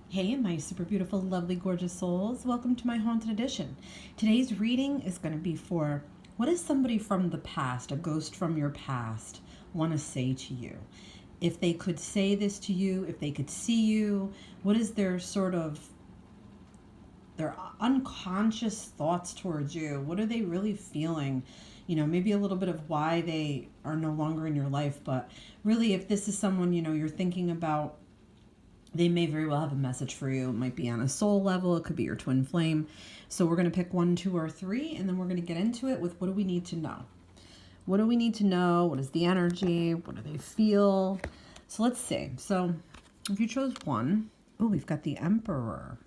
Hey, my super beautiful, lovely, gorgeous souls. Welcome to my Haunted Edition. Today's reading is going to be for what does somebody from the past, a ghost from your past, want to say to you? If they could say this to you, if they could see you, what is their their unconscious thoughts towards you? What are they really feeling? Maybe a little bit of why they are no longer in your life. But really, if this is someone, you're thinking about, they may very well have a message for you. It might be on a soul level. It could be your twin flame. So we're going to pick 1, 2, or 3, and then we're going to get into it with what do we need to know? What do we need to know? What is the energy? What do they feel? So let's see. So if you chose 1, oh, we've got the Emperor.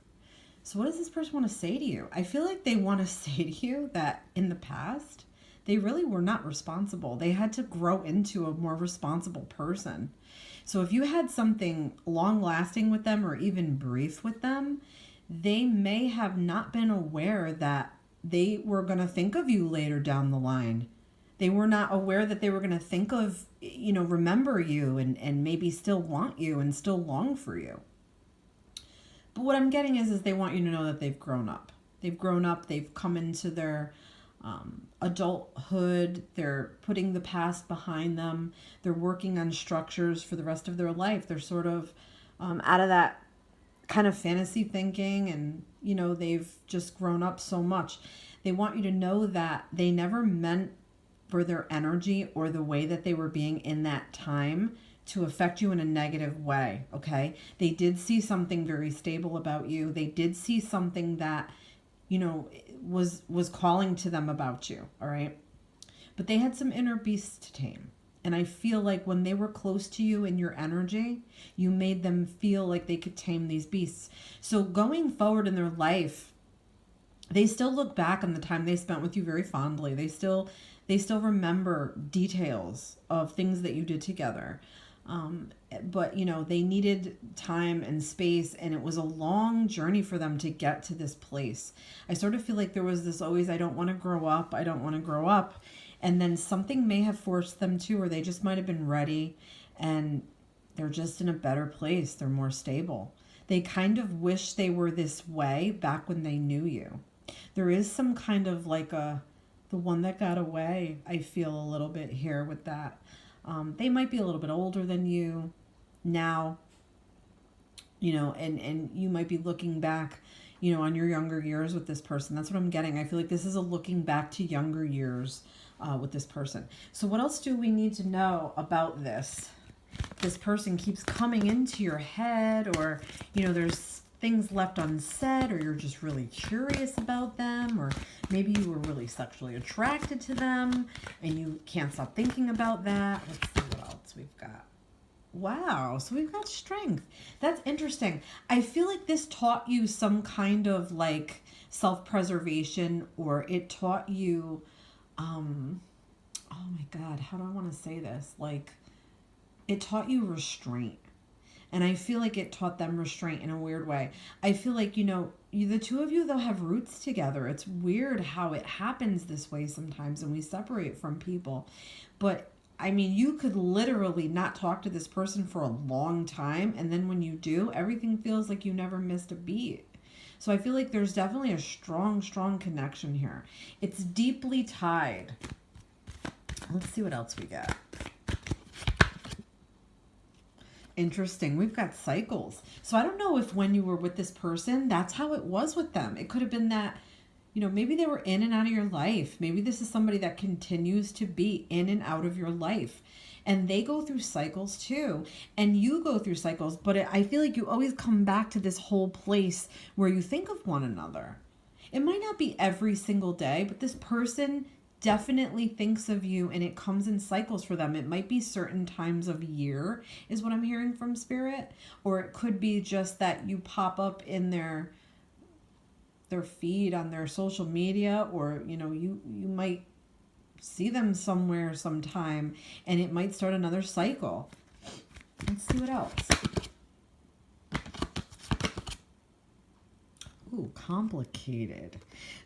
So what does this person want to say to you? I feel like they want to say to you that in the past, they really were not responsible. They had to grow into a more responsible person. So if you had something long lasting with them or even brief with them, they may have not been aware that they were going to think of you later down the line. They were not aware that they were going to think of, remember you and maybe still want you and still long for you. But what I'm getting is they want you to know that they've grown up. They've grown up. They've come into their adulthood. They're putting the past behind them. They're working on structures for the rest of their life. They're sort of out of that kind of fantasy thinking, and they've just grown up so much. They want you to know that they never meant for their energy or the way that they were being in that time to affect you in a negative way. Okay, they did see something very stable about you. They did see something that was calling to them about you, all right? But they had some inner beasts to tame. And I feel like when they were close to you in your energy, you made them feel like they could tame these beasts. So going forward in their life, they still look back on the time they spent with you very fondly. They still remember details of things that you did together. But they needed time and space, and it was a long journey for them to get to this place. I sort of feel like there was this always, I don't want to grow up. I don't want to grow up. And then something may have forced them to, or they just might have been ready and they're just in a better place. They're more stable. They kind of wish they were this way back when they knew you. There is some kind of like the one that got away. I feel a little bit here with that. They might be a little bit older than you now, and you might be looking back, on your younger years with this person. That's what I'm getting. I feel like this is a looking back to younger years with this person. So what else do we need to know about this? This person keeps coming into your head, or, there's things left unsaid, or you're just really curious about them, or maybe you were really sexually attracted to them and you can't stop thinking about that. Let's see what else we've got. Wow, so we've got strength. That's interesting. I feel like this taught you some kind of like self-preservation, or it taught you oh my God, how do I want to say this? Like, it taught you restraint. And I feel like it taught them restraint in a weird way. I feel like, the two of you, they'll have roots together. It's weird how it happens this way sometimes and we separate from people. But, I mean, you could literally not talk to this person for a long time. And then when you do, everything feels like you never missed a beat. So I feel like there's definitely a strong, strong connection here. It's deeply tied. Let's see what else we got. Interesting. We've got cycles. So I don't know if when you were with this person, that's how it was with them. It could have been that, maybe they were in and out of your life. Maybe this is somebody that continues to be in and out of your life. And they go through cycles too. And you go through cycles. But I feel like you always come back to this whole place where you think of one another. It might not be every single day, but this person definitely thinks of you, and it comes in cycles for them. It might be certain times of year is what I'm hearing from spirit, or it could be just that you pop up in their feed on their social media, or you might see them somewhere sometime and it might start another cycle. Let's see what else. Ooh, complicated.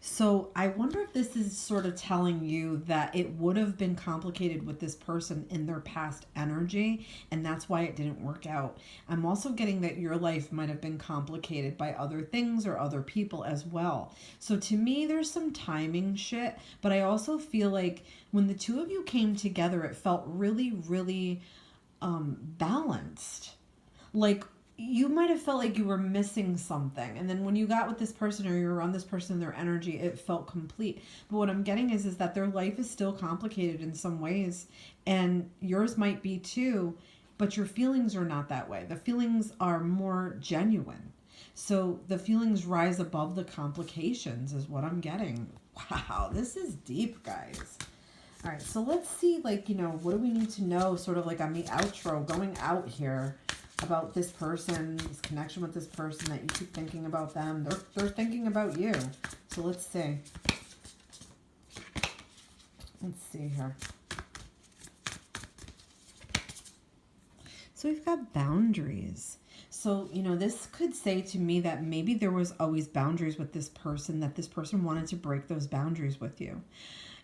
So I wonder if this is sort of telling you that it would have been complicated with this person in their past energy, and that's why it didn't work out. I'm also getting that your life might have been complicated by other things or other people as well. So to me, there's some timing shit, but I also feel like when the two of you came together, it felt really, really balanced. Like, you might have felt like you were missing something, and then when you got with this person or you're around this person, their energy, it felt complete. But what I'm getting is that their life is still complicated in some ways, and yours might be too, but your feelings are not that way. The feelings are more genuine, so the feelings rise above the complications is what I'm getting. Wow, this is deep, guys. All right, so let's see, like, what do we need to know sort of like on the outro going out here about this person, this connection with this person that you keep thinking about them. They're thinking about you. So let's see. Let's see here. So we've got boundaries. So, this could say to me that maybe there was always boundaries with this person, that this person wanted to break those boundaries with you.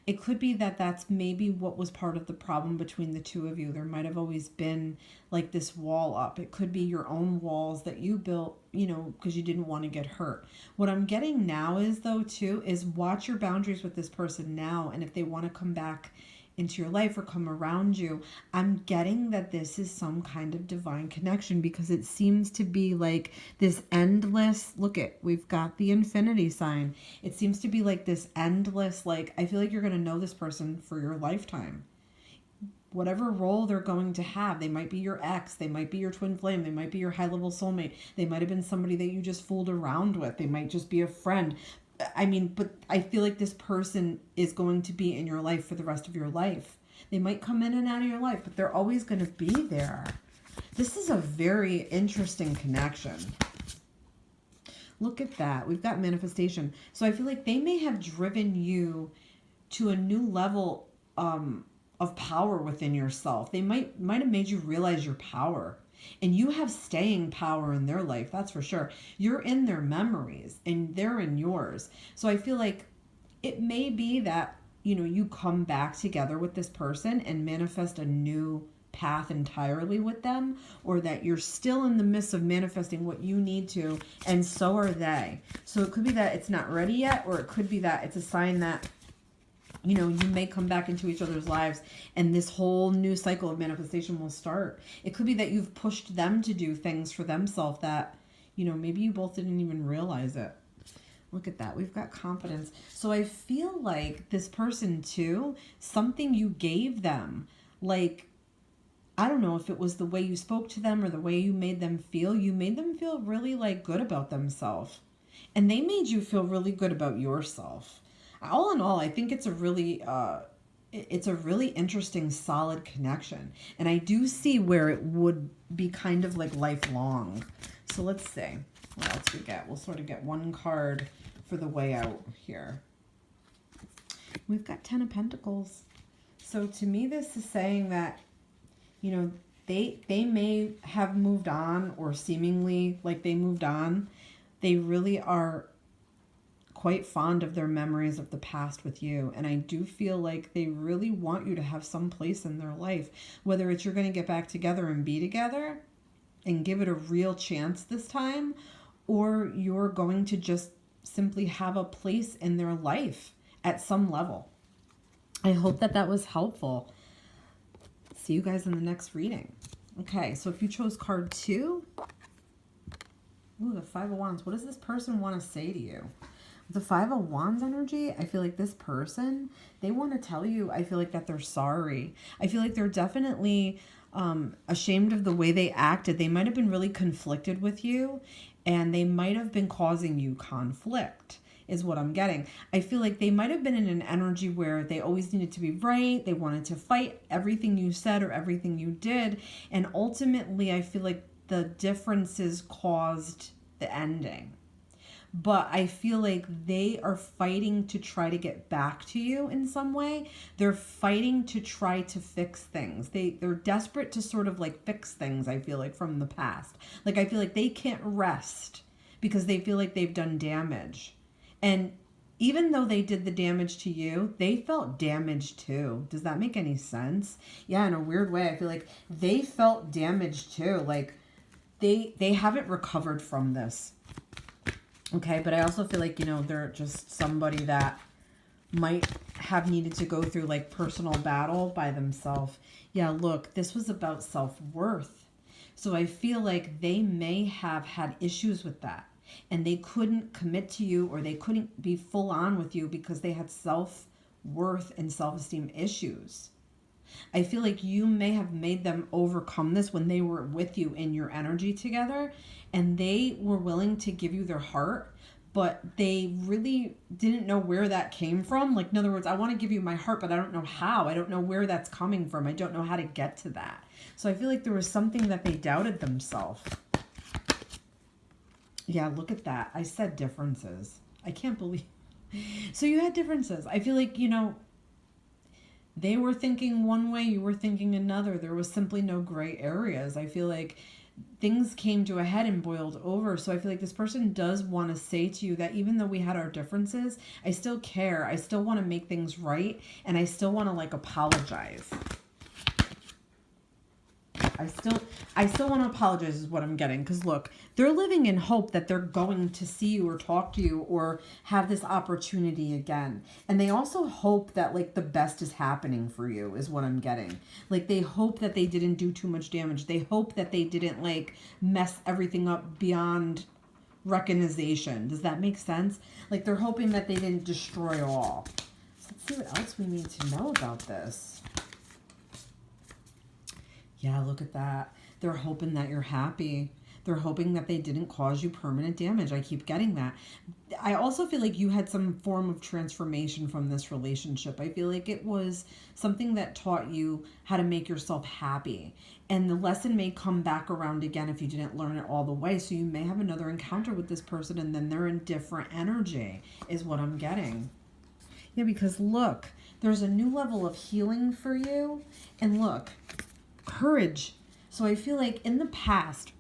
It could be that that's maybe what was part of the problem between the two of you. There might have always been like this wall up. It could be your own walls that you built, because you didn't want to get hurt. What I'm getting now is, though, too, is watch your boundaries with this person now. And if they want to come back into your life or come around you, I'm getting that this is some kind of divine connection, because it seems to be like this endless, we've got the infinity sign. It seems to be like this endless, like, I feel like you're going to know this person for your lifetime. Whatever role they're going to have, they might be your ex, they might be your twin flame, they might be your high level soulmate, they might have been somebody that you just fooled around with, they might just be a friend. But I feel like this person is going to be in your life for the rest of your life. They might come in and out of your life, but they're always going to be there. This is a very interesting connection. Look at that. We've got manifestation. So I feel like they may have driven you to a new level of power within yourself. They might have made you realize your power. And you have staying power in their life, that's for sure. You're in their memories and they're in yours. So I feel like it may be that, you come back together with this person and manifest a new path entirely with them, or that you're still in the midst of manifesting what you need to, and so are they. So it could be that it's not ready yet, or it could be that it's a sign that you may come back into each other's lives and this whole new cycle of manifestation will start. It could be that you've pushed them to do things for themselves that, maybe you both didn't even realize it. Look at that. We've got confidence. So I feel like this person too, something you gave them, like, I don't know if it was the way you spoke to them or the way you made them feel really like good about themselves. And they made you feel really good about yourself. All in all, I think it's a really interesting, solid connection. And I do see where it would be kind of like lifelong. So let's see what else we get. We'll sort of get one card for the way out here. We've got 10 of Pentacles. So to me, this is saying that, they may have moved on, or seemingly like they moved on. They really are quite fond of their memories of the past with you. And I do feel like they really want you to have some place in their life, whether it's you're going to get back together and be together and give it a real chance this time, or you're going to just simply have a place in their life at some level. I hope that was helpful. See you guys in the next reading. Okay, so if you chose card 2, ooh, the 5 of Wands. What does this person want to say to you? The 5 of Wands energy, I feel like this person, they want to tell you, I feel like that they're sorry. I feel like they're definitely ashamed of the way they acted. They might have been really conflicted with you, and they might have been causing you conflict, is what I'm getting. I feel like they might have been in an energy where they always needed to be right. They wanted to fight everything you said or everything you did. And ultimately, I feel like the differences caused the ending. But I feel like they are fighting to try to get back to you in some way. They're fighting to try to fix things. They're desperate to sort of like fix things, I feel like, from the past. Like, I feel like they can't rest because they feel like they've done damage. And even though they did the damage to you, they felt damaged too. Does that make any sense? Yeah, in a weird way, I feel like they felt damaged too. Like they haven't recovered from this. Okay, but I also feel like, they're just somebody that might have needed to go through like personal battle by themselves. Yeah, look, this was about self-worth. So I feel like they may have had issues with that, and they couldn't commit to you, or they couldn't be full on with you because they had self-worth and self-esteem issues. I feel like you may have made them overcome this when they were with you in your energy together, and they were willing to give you their heart, but they really didn't know where that came from. Like, in other words, I want to give you my heart, but I don't know how. I don't know where that's coming from. I don't know how to get to that. So I feel like there was something that they doubted themselves. Yeah, look at that. I said differences. I can't believe. So you had differences. I feel like, they were thinking one way, you were thinking another. There was simply no gray areas. I feel like things came to a head and boiled over. So I feel like this person does want to say to you that even though we had our differences, I still care. I still want to make things right. And I still want to like apologize. I still want to apologize is what I'm getting. Because look, they're living in hope that they're going to see you or talk to you or have this opportunity again. And they also hope that like the best is happening for you is what I'm getting. Like they hope that they didn't do too much damage. They hope that they didn't like mess everything up beyond recognition. Does that make sense? Like they're hoping that they didn't destroy all. So let's see what else we need to know about this. Yeah, look at that. They're hoping that you're happy. They're hoping that they didn't cause you permanent damage. I keep getting that. I also feel like you had some form of transformation from this relationship. I feel like it was something that taught you how to make yourself happy. And the lesson may come back around again if you didn't learn it all the way. So you may have another encounter with this person and then they're in different energy is what I'm getting. Yeah, because look, there's a new level of healing for you. And look, courage. So I feel like in the past,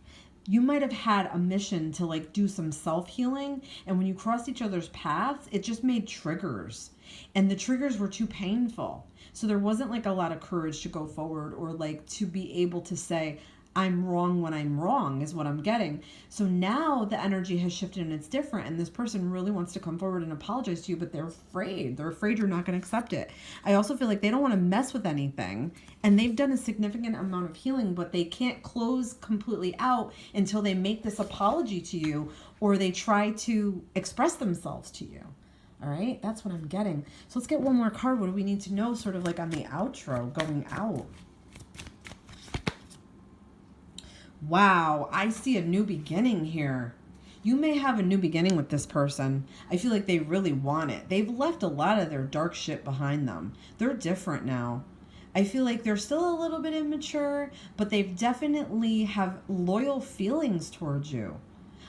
you might have had a mission to like do some self-healing. And when you crossed each other's paths, it just made triggers. And the triggers were too painful. So there wasn't like a lot of courage to go forward or like to be able to say, I'm wrong when I'm wrong is what I'm getting. So now the energy has shifted and it's different. And this person really wants to come forward and apologize to you, but they're afraid. They're afraid you're not going to accept it. I also feel like they don't want to mess with anything. And they've done a significant amount of healing, but they can't close completely out until they make this apology to you or they try to express themselves to you. All right, that's what I'm getting. So let's get one more card. What do we need to know sort of like on the outro going out? Wow, I see a new beginning here. You may have a new beginning with this person. I feel like they really want it. They've left a lot of their dark shit behind them. They're different now. I feel like they're still a little bit immature, but they've definitely have loyal feelings towards you.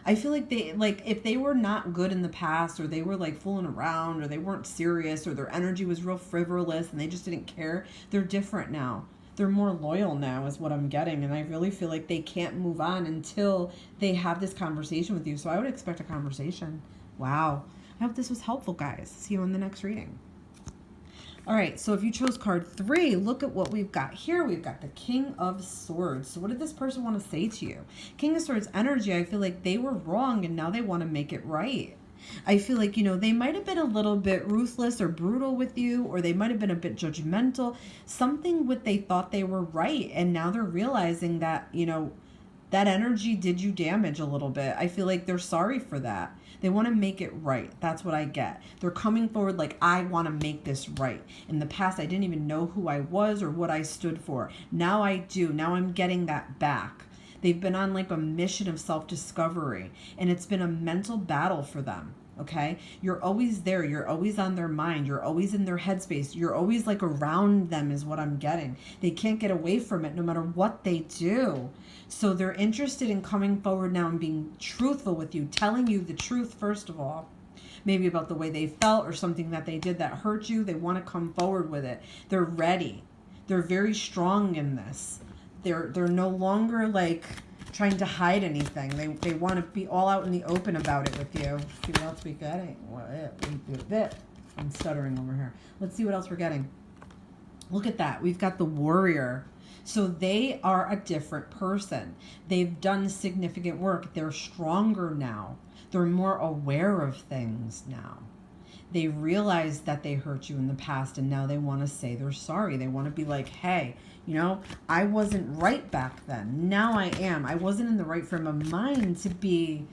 I feel like they, like, if they were not good in the past or they were like fooling around or they weren't serious or their energy was real frivolous and they just didn't care, they're different now. They're more loyal now is what I'm getting. And I really feel like they can't move on until they have this conversation with you. So I would expect a conversation. Wow. I hope this was helpful, guys. See you in the next reading. All right. So if you chose card 3, look at what we've got here. We've got the King of Swords. So what did this person want to say to you? King of Swords energy. I feel like they were wrong and now they want to make it right. I feel like, they might have been a little bit ruthless or brutal with you, or they might have been a bit judgmental, something with they thought they were right. And now they're realizing that, that energy did you damage a little bit. I feel like they're sorry for that. They want to make it right. That's what I get. They're coming forward like, I want to make this right. In the past, I didn't even know who I was or what I stood for. Now I do. Now I'm getting that back. They've been on like a mission of self-discovery, and it's been a mental battle for them, okay? You're always there. You're always on their mind. You're always in their headspace. You're always like around them is what I'm getting. They can't get away from it no matter what they do. So they're interested in coming forward now and being truthful with you, telling you the truth, first of all, maybe about the way they felt or something that they did that hurt you. They want to come forward with it. They're ready. They're very strong in this. They're no longer like trying to hide anything. They want to be all out in the open about it with you. Let's see what else we getting. I'm stuttering over here. Let's see what else we're getting. Look at that. We've got the Warrior. So they are a different person. They've done significant work. They're stronger now. They're more aware of things now. They realize that they hurt you in the past, and now they want to say they're sorry. They want to be like, hey, you know, I wasn't right back then. Now I am. I wasn't in the right frame of mind to be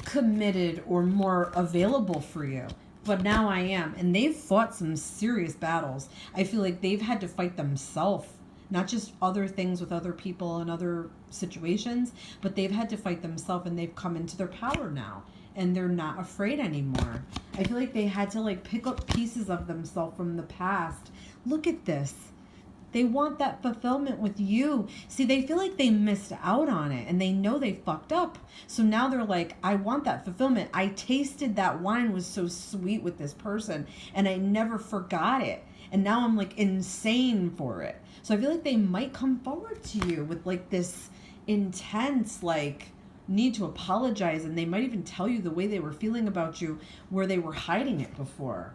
committed or more available for you. But now I am. And they've fought some serious battles. I feel like they've had to fight themselves, not just other things with other people and other situations, but they've had to fight themselves, and they've come into their power now. And they're not afraid anymore. I feel like they had to like pick up pieces of themselves from the past. Look at this. They want that fulfillment with you. See, they feel like they missed out on it, and they know they fucked up. So now they're like, I want that fulfillment. I tasted that wine was so sweet with this person, and I never forgot it. And now I'm like insane for it. So I feel like they might come forward to you with like this intense like need to apologize, and they might even tell you the way they were feeling about you where they were hiding it before.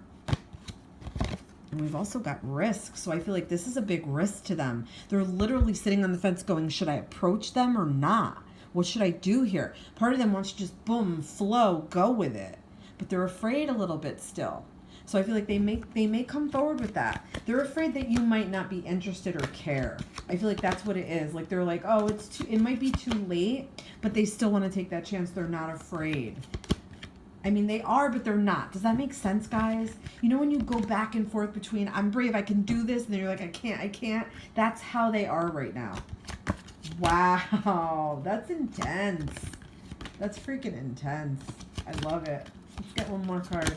And we've also got risk. So I feel like this is a big risk to them. They're literally sitting on the fence going, should I approach them or not? What should I do here? Part of them wants to just boom, flow, go with it. But they're afraid a little bit still. So I feel like they may come forward with that. They're afraid that you might not be interested or care. I feel like that's what it is. Like they're like, oh, it might be too late, but they still want to take that chance. They're not afraid. I mean, they are, but they're not. Does that make sense, guys? You know when you go back and forth between, I'm brave, I can do this, and then you're like, I can't. That's how they are right now. Wow, that's intense. That's freaking intense. I love it. Let's get one more card.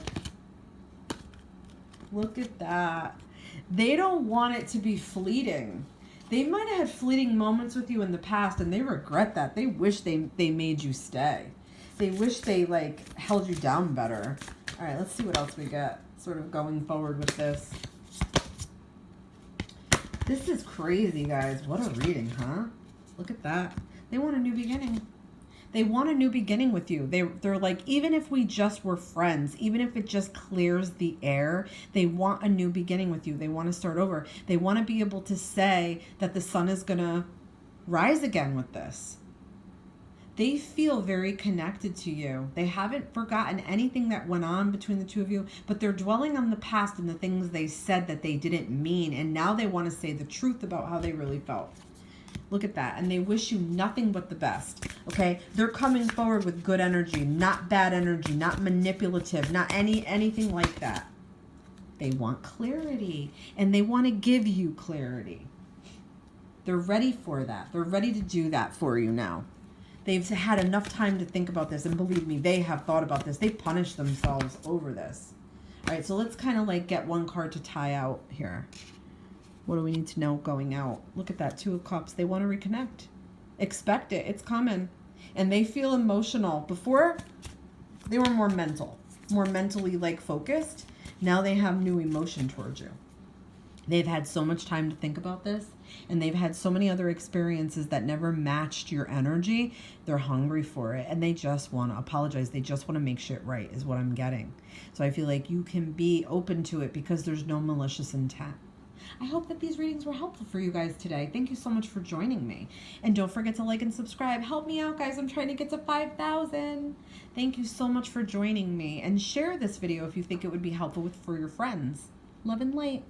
Look at that. They don't want it to be fleeting. They might have had fleeting moments with you in the past, and they regret that. They wish they made you stay. They wish they like held you down better. All right, let's see what else we got sort of going forward with this. This is crazy, guys. What a reading, huh? Look at that. They want a new beginning. They want a new beginning with you. They're like, even if we just were friends, even if it just clears the air, they want a new beginning with you. They want to start over. They want to be able to say that the sun is going to rise again with this. They feel very connected to you. They haven't forgotten anything that went on between the two of you, but they're dwelling on the past and the things they said that they didn't mean. And now they want to say the truth about how they really felt. Look at that. And they wish you nothing but the best. Okay? They're coming forward with good energy, not bad energy, not manipulative, not anything like that. They want clarity, and they want to give you clarity. They're ready for that. They're ready to do that for you now. They've had enough time to think about this, and believe me, they have thought about this. They punished themselves over this. All right, so let's kind of like get one card to tie out here. What do we need to know going out? Look at that, 2 of Cups. They want to reconnect. Expect it. It's coming. And they feel emotional. Before, they were more mentally like focused. Now they have new emotion towards you. They've had so much time to think about this, and they've had so many other experiences that never matched your energy. They're hungry for it, and they just want to apologize. They just want to make shit right is what I'm getting. So I feel like you can be open to it because there's no malicious intent. I hope that these readings were helpful for you guys today. Thank you so much for joining me. And don't forget to like and subscribe. Help me out, guys. I'm trying to get to 5,000. Thank you so much for joining me. And share this video if you think it would be helpful for your friends. Love and light.